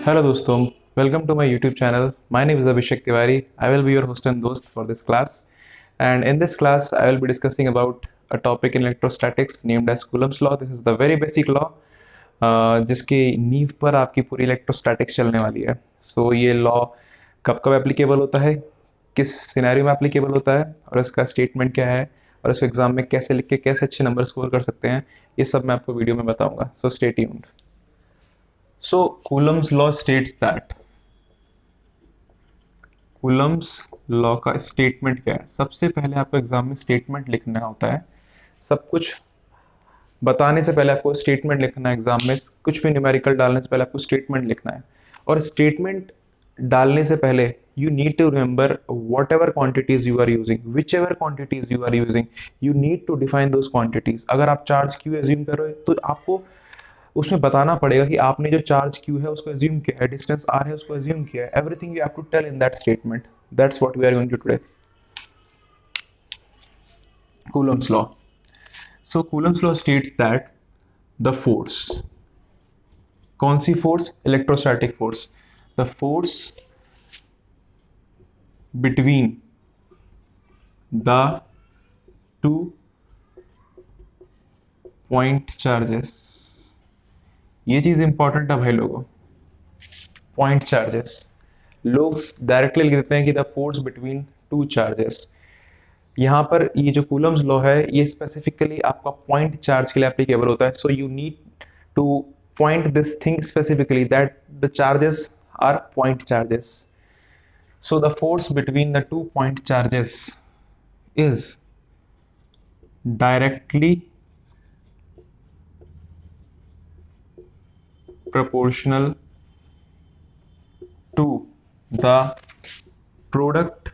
Hello दोस्तों, welcome to my YouTube channel. My name is Abhishek Tiwari. I will be your host and host for this class. And in this class, I will be discussing about a topic in electrostatics named as Coulomb's law. This is the very basic law जिसकी नींव पर आपकी पूरी electrostatics चलने वाली है. सो ये law कब कब एप्लीकेबल होता है, किस सिनेरियो में एप्लीकेबल होता है और इसका स्टेटमेंट क्या है और इसको एग्जाम में कैसे लिख के कैसे अच्छे नंबर स्कोर कर सकते हैं, ये सब मैं आपको वीडियो में बताऊंगा. So stay tuned. So Coulomb's law states that Coulomb's law का स्टेटमेंट क्या है. सबसे पहले आपको एग्जाम में स्टेटमेंट लिखना होता है. सब कुछ बताने से पहले आपको स्टेटमेंट लिखना है. एग्जाम में कुछ भी न्यूमेरिकल डालने से पहले आपको स्टेटमेंट लिखना है. और स्टेटमेंट डालने से पहले you need to remember whatever quantities you are using, whichever quantities you are using, you need to define those quantities. अगर आप चार्ज क्यू एज्यूम कर रहे हो तो आपको उसमें बताना पड़ेगा कि आपने जो चार्ज क्यू है उसको एज्यूम किया है, डिस्टेंस आर है उसको एज्यूम किया है. Everything you have to tell in that statement. That's what we are going to today. Coulomb's law. So Coulomb's law states that the force, कौन सी force? Electrostatic force. The force between the two point charges. ये चीज important है भाई लोगों. Point charges लोग directly लिख देते हैं कि the force between two charges. यहाँ पर ये जो कूलम्स लॉ है ये स्पेसिफिकली आपका पॉइंट चार्ज के लिए एप्लीकेबल होता है. So you need to point this thing specifically that the charges are point charges. So the force between the two point charges is directly proportional to the product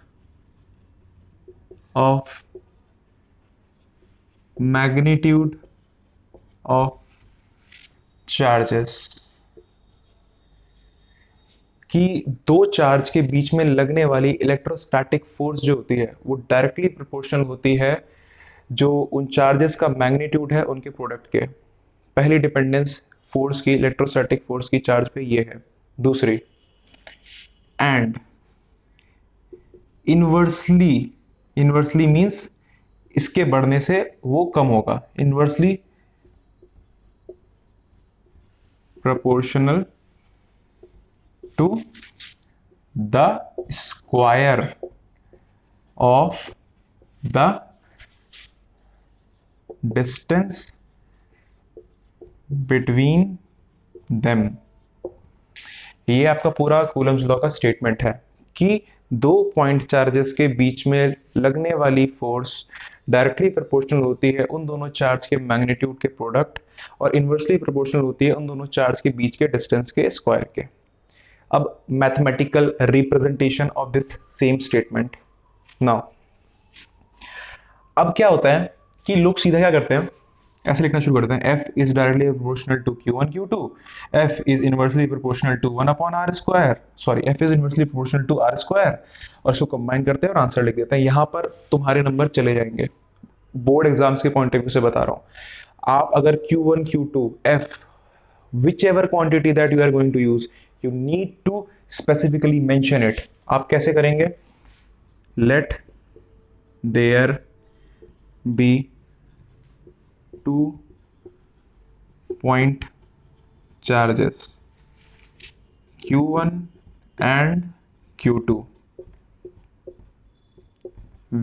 of magnitude of charges. कि दो charge के बीच में लगने वाली electrostatic force जो होती है वो डायरेक्टली प्रोपोर्शनल होती है जो उन चार्जेस का मैग्नीट्यूड है उनके प्रोडक्ट के. पहली डिपेंडेंस फोर्स की, इलेक्ट्रोस्टैटिक फोर्स की चार्ज पे ये है. दूसरी, एंड इनवर्सली, इनवर्सली मींस इसके बढ़ने से वो कम होगा. Inversely proportional to the square of the distance between them. ये आपका पूरा कूलम्स लॉ का स्टेटमेंट है कि दो पॉइंट चार्जेस के बीच में लगने वाली फोर्स डायरेक्टली प्रोपोर्शनल होती है उन दोनों चार्ज के मैग्नीट्यूड के प्रोडक्ट और इनवर्सली प्रोपोर्शनल होती है उन दोनों चार्ज के बीच के डिस्टेंस के स्क्वायर के. अब mathematical representation of this same statement. Now अब क्या होता है कि लोग सीधा क्या करते हैं, ऐसे लिखना शुरू करते हैं. F is directly proportional to Q1 Q2. F is inversely proportional to 1 upon R square. Sorry, F is inversely proportional to R square. और इसको कंबाइन करते हैं और आंसर लिख देते हैं. यहाँ पर तुम्हारे नंबर चले जाएंगे. बोर्ड एग्जाम्स के पॉइंट ऑफ व्यू से बता रहा हूँ. आप अगर Q1 Q2 F whichever quantity that you are going to use, you need to specifically mention it. आप कैसे करेंगे? Let there be two point charges Q1 and Q2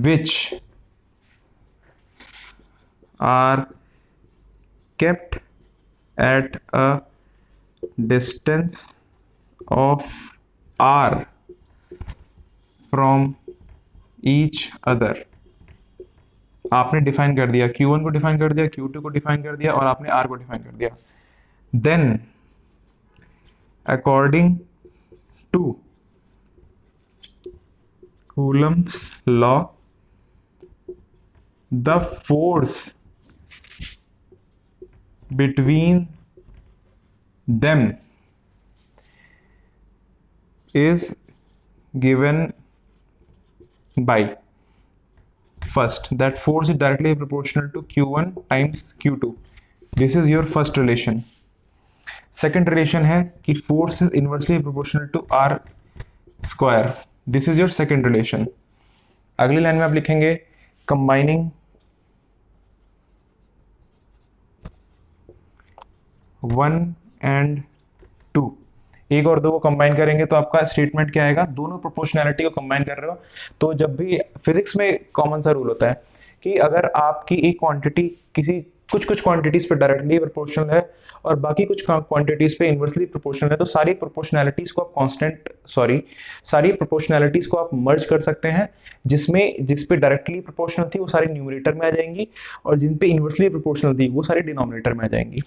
which are kept at a distance of R from each other. आपने define कर दिया, Q1 को define कर दिया, Q2 को डिफाइन कर दिया और आपने R को डिफाइन कर दिया. Then according to Coulomb's law, the force between them is given by first, that force is directly proportional to q1 times q2. This is your first relation. Second relation है कि force is inversely proportional to r square. This is your second relation. अगली line में आप लिखेंगे combining 1 and 2, एक और दो को कंबाइन करेंगे तो आपका स्टेटमेंट क्या आएगा, दोनों प्रोपोर्शनैलिटी को कंबाइन कर रहे हो। तो जब भी फिजिक्स में कॉमन सा रूल होता है कि अगर आपकी एक क्वांटिटी किसी कुछ क्वांटिटीज पे डायरेक्टली प्रोपोर्शनल है और बाकी कुछ क्वांटिटीज पे इनवर्सली प्रोपोर्शनल है, तो सारी प्रोपोर्शनैलिटीज को आप सारी प्रोपोर्शनैलिटीज को आप मर्ज कर सकते हैं, जिस पे डायरेक्टली प्रोपोर्शनल थी वो सारी न्यूमरेटर में आ जाएंगी और जिन पे इनवर्सली प्रोपोर्शनल थी वो सारी डिनोमिनेटर में आ जाएंगी।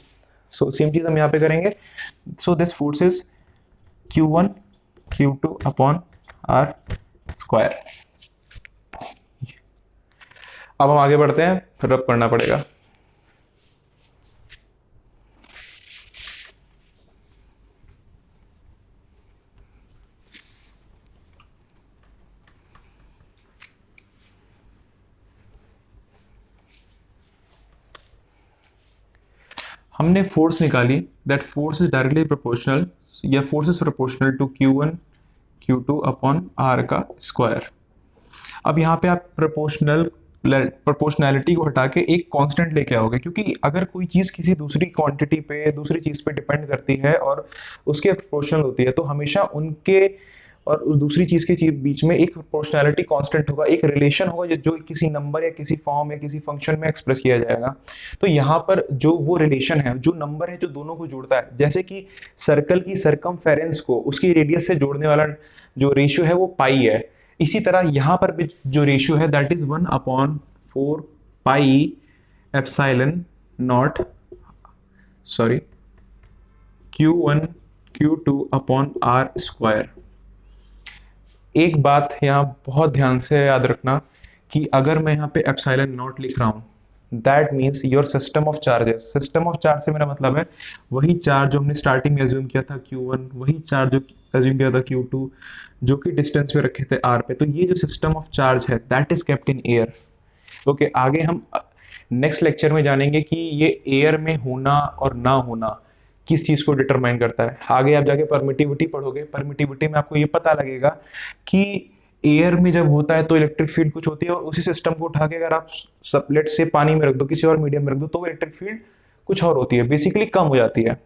सो सेम चीज हम यहाँ पे करेंगे। सो this force is q1 q2 upon r square. अब हम आगे बढ़ते हैं, फिर रब करना पड़ेगा। हमने फोर्स निकाली, that force is directly proportional या force is proportional to q1 q2 upon r का स्क्वायर। अब यहाँ पे आप प्रोपोर्शनैलिटी को हटा के एक कांस्टेंट लेके आओगे, क्योंकि अगर कोई चीज़ किसी दूसरी क्वांटिटी पे दूसरी चीज़ पे डिपेंड करती है और उसके प्रोपोर्शनल होती है, तो हमेशा उनके और उस दूसरी चीज़ के बीच में एक प्रोपोर्शनैलिटी कांस्टेंट होगा, एक रिलेशन होगा जो किसी नंबर या किसी फॉर्म या किसी फंक्शन में एक्सप्रेस किया जाएगा। तो यहाँ पर जो वो रिलेशन है, जो नंबर है जो दोनों को जोड़ता है, जैसे कि सर्कल की सरकमफेरेंस को उसकी रेडियस से जोड़ने वाला जो रेशियो है वो पाई है, इसी तरह यहाँ पर भी जो रेशियो है that is 1/4 pi epsilon naught q1 q2 upon r square. एक बात यहाँ बहुत ध्यान से याद रखना कि अगर मैं यहाँ पे एप्सिलॉन नॉट लिख रहा हूँ, that means your system of charges. System of charge से मेरा मतलब है वही चार्ज जो हमने स्टार्टिंग में एज्यूम किया था q1, वही चार्ज जो एज्यूम किया था q2, जो कि डिस्टेंस पे रखे थे r पे। तो ये जो सिस्टम ऑफ चार्ज है that is kept in air. Okay, आगे हम नेक्स्ट लेक्चर में जानेंगे कि ये एयर में होना और ना होना किस चीज को डिटरमाइन करता है। आगे आप जाके परमिटिविटी पढ़ोगे, परमिटिविटी में आपको ये पता लगेगा कि एयर में जब होता है तो इलेक्ट्रिक फील्ड कुछ होती है और उसी सिस्टम को उठा के अगर आप लेट से पानी में रख दो, किसी और मीडियम में रख दो, तो इलेक्ट्रिक फील्ड कुछ और होती है, बेसिकली कम हो जाती है।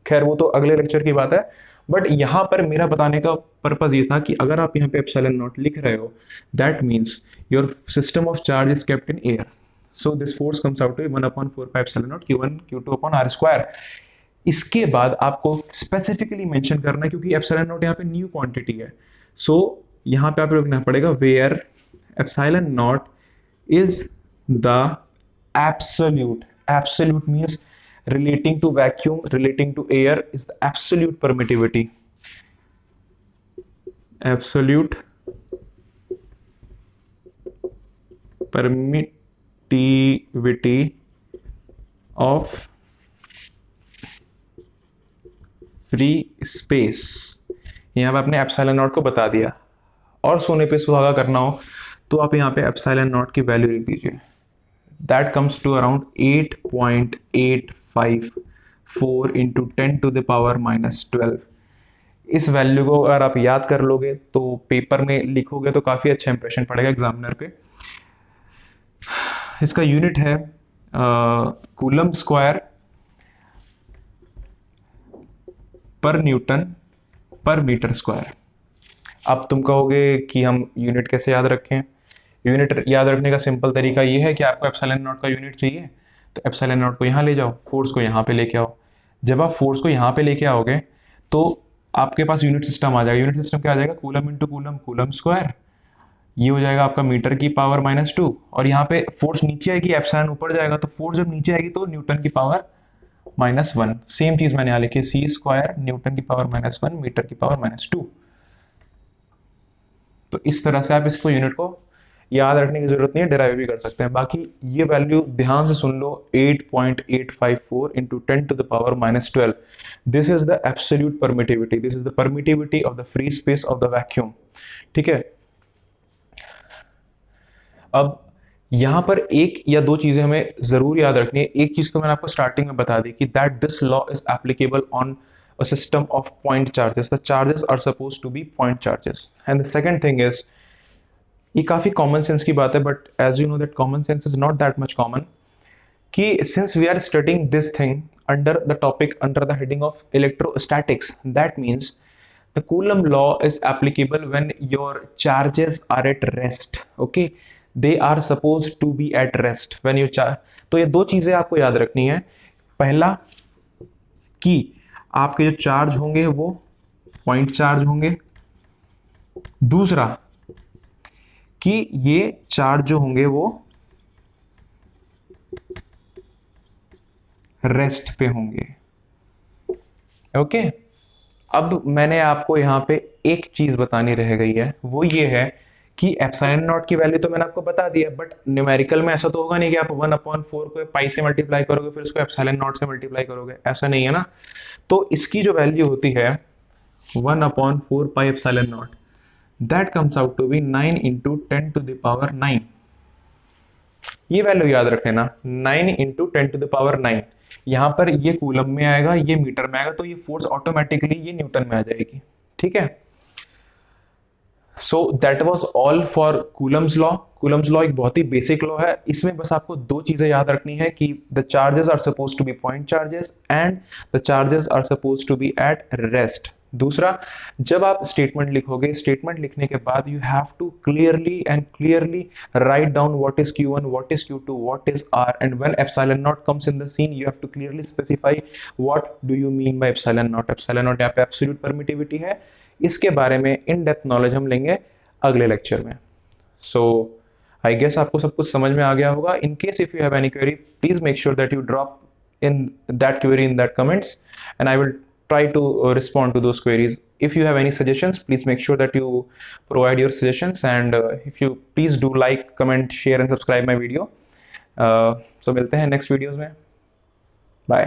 खैर वो तो अगले लेक्चर की बात है, बट यहाँ पर मेरा बताने का पर्पज ये था कि अगर आप यहाँ पे एप्सिलॉन नॉट लिख रहे हो, that means your system of charge is kept in air. So this force comes out to 1/4 pi epsilon naught q1 q2 upon r square. इसके बाद आपको स्पेसिफिकली मेंशन करना है, क्योंकि एप्सिलॉन नॉट यहाँ पे न्यू क्वांटिटी है। सो यहाँ पे आपको लिखना पड़ेगा where epsilon naught is the absolute means relating to vacuum, relating to air is the absolute permittivity. Absolute permittivity of free space. यहाँ पे आपने एप्सिलॉन नॉट को बता दिया, और सोने पे सुहागा करना हो तो आप यहाँ पे एप्सिलॉन नॉट की वैल्यू लिख दीजिए। That comes to around 8.854 into 10⁻⁻12। इस वैल्यू को अगर आप याद कर लोगे तो पेपर में लिखोगे तो काफ़ी अच्छा इंप्रेशन पड़ेगा एग्जामिनर पे। इसका यूनिट है कूलम स्क्वायर पर न्यूटन पर मीटर स्क्वायर। अब तुम कहोगे कि हम यूनिट कैसे याद रखें? यूनिट याद रखने का सिंपल तरीका ये है कि आपको एप्सिलॉन नॉट का यूनिट चाहिए तो एप्सिलॉन नॉट को यहाँ ले जाओ, फोर्स को यहाँ पे लेके आओ। जब आप फोर्स को यहाँ पे लेके आओगे तो आपके पास यूनिट सिस्टम आ जाएगा। यूनिट सिस्टम क्या आ जाएगा? Coulomb into coulomb, coulomb square. ये हो जाएगा आपका मीटर की पावर -2, और यहाँ पे फोर्स नीचे आएगी, एप्सिलॉन ऊपर जाएगा, तो फोर्स जब नीचे आएगी तो न्यूटन की पावर -1। सेम चीज मैंने यहाँ लिखी, सी स्क्वायर न्यूटन की पावर -1 मीटर की पावर -2। तो इस तरह से आप इसको यूनिट को याद रखने की जरूरत नहीं है, डिराइव भी कर सकते हैं। बाकी ये वैल्यू ध्यान से सुन लो, 8.854 into 10⁻⁻12। This is the absolute permittivity, this is the permittivity of the free space of the vacuum. ठीक है, अब यहाँ पर एक या दो चीजें हमें जरूर याद रखनी है। एक चीज तो मैंने आपको स्टार्टिंग में बता दी कि that this law is applicable on a system of point charges, the charges are suppose to be point charges. And the second thing is, ये काफी कॉमन सेंस की बात है, but as you know that common sense is not that much common, कि since we are studying this thing under the topic under the heading of electrostatics, that means the Coulomb law is applicable when your charges are at rest. Okay, they are supposed to be at rest when you charge. तो ये दो चीजें आपको याद रखनी है। पहला कि आपके जो चार्ज होंगे वो पॉइंट चार्ज होंगे। दूसरा कि ये चार्ज जो होंगे वो रेस्ट पे होंगे। ओके, अब मैंने आपको यहाँ पे एक चीज बतानी रह गई है, वो ये है कि एप्सिलॉन नॉट की वैल्यू तो मैंने आपको बता दिया, बट न्यूमेरिकल में ऐसा तो होगा नहीं कि आप 1/4 को पाई से मल्टीप्लाई करोगे फिर उसको एप्सिलॉन नॉट से मल्टीप्लाई करोगे, ऐसा नहीं है ना। तो इसकी जो वैल्यू होती है 1/4 pi epsilon naught, that comes out to be 9 into 10⁹9। ये वैल्यू याद रख लेना, 9 इंटू 10⁹9। यहां पर ये कूलम में आएगा, ये मीटर में आएगा, तो ये फोर्स ऑटोमेटिकली ये न्यूटन में आ जाएगी। ठीक है, so that was all for Coulomb's law. Coulomb's law एक बहुत ही बेसिक लॉ है, इसमें बस आपको दो चीजें याद रखनी है कि the charges are suppose to be point charges and the charges are suppose to be at rest. दूसरा, जब आप स्टेटमेंट लिखोगे, स्टेटमेंट लिखने के बाद you have to clearly write down what is q1, what is q2, what is r, and when epsilon naught comes in the scene you have to clearly specify what do you mean by epsilon naught. Epsilon naught यहाँ पे absolute permittivity है, इसके बारे में in depth knowledge हम लेंगे अगले lecture में। सो आई गेस आपको सब कुछ समझ में आ गया होगा। In case if you have any query, please make sure that you drop in that query in that comments, and I will try to respond to those queries. If you have any suggestions, please make sure that you provide your suggestions, and if you please do like, comment, share and subscribe my video. So मिलते हैं next videos में, bye.